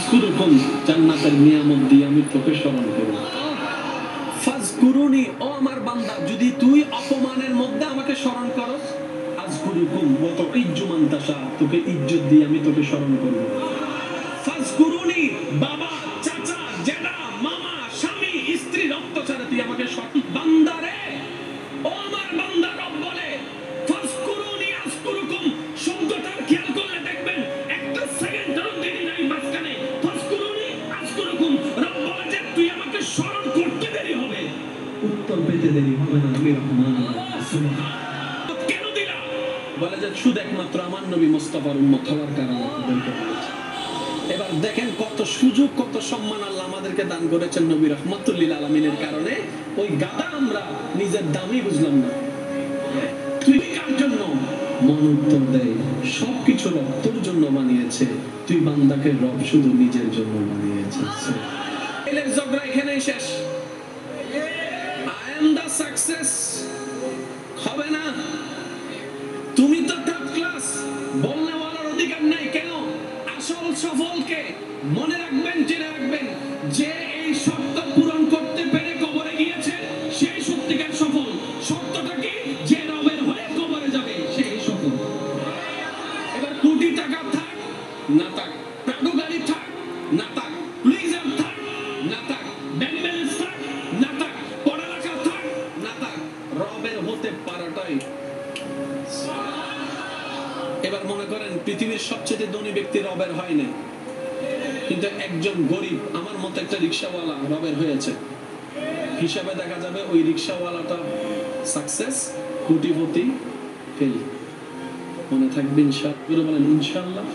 আযকুরুকুম, জান্নাতের নিয়ামত দিয়ে আমি তোকে স্মরণ করব। ফাযকুরুনি, ও আমার বান্দা, যদি তুই অপমানের মধ্যে আমাকে স্মরণ করস, আযকুরুকুম ওয়া তুইজ্জু মান তাশা, তোকে ইজ্জত দিয়ে আমি তোকে স্মরণ করব। ফাযকুরুনি, বাবা, চাচা, জেঠা, মামা, স্বামী, স্ত্রী, রক্ত ছাড়া তুই আমাকে স্মরণ। বান্দারে, ও আমার বান্দা, রব বলে ফাযকুরুনি আযকুরুকুম শব্দটার খেয়াল করলে দেখবেন একটা সেকেন্ডেরও দেরি নাই মাঝখানে। ফাযকুরুনি আযকুরুকুম, রব বলে যে তুই আমাকে স্মরণ করতে দেরি হবে, উত্তর পেতে দেরি হবে না। আমি রহমান। সুবহানাল্লাহ। কেন দিলা? বলে যে শুধু একমাত্র আমার নবী মুস্তাফার উম্মত হওয়ার কারণে তোদেরকে বলেছে। এবার দেখেন কত সুযোগ, কত সম্মান আল্লাহ আমাদেরকে দান করেছেন নবী রাহমাতুল লিল আলামিনের কারণে। ওই গাদা আমরা নিজের দামই বুঝলাম না। তুই কার জন্য? মন উত্তর দেয় সবকিছু রব তোর জন্য বানিয়েছে, তুই বান্দাকে রব শুধু নিজের জন্য বানিয়েছিস। এলের ঝগড়া এখানেই শেষ। আই এম দা সাকসেস হবে না। তুমি তো টপ ক্লাস, বলনে বলার অধিকার নাই। কেন? আসল সফলকে মনে রাখবেন, জেনে রাখবেন, যে এই শর্ত পূরণ করতে পেরে কবরে গিয়েছে সেই সত্যিকার সফল। শর্তটা কি? যে রবের হয়ে কবরে যাবে সেই সফল। এবার কোটি টাকা থাক না থাক, প্রাডো গাড়ি থাক না থাক, প্লিজার থাক না থাক, ব্যাংক ব্যালেন্স থাক না থাক, পড়ালেখা থাক না থাক, রবের হতে পারাটাই। এবার মনে করেন পৃথিবীর সবচেয়ে ধনী ব্যক্তি রবের হয় না, কিন্তু একজন গরিব আমার মতো একটা রিকশাওয়ালা রবের হয়েছে। হিসাবে দেখা যাবে ওই রিকশাওয়ালাটা সাকসেস, কোটিপতি ফেল। মনে থাকবে ইনশাআল্লাহ, বলেন ইনশাআল্লাহ।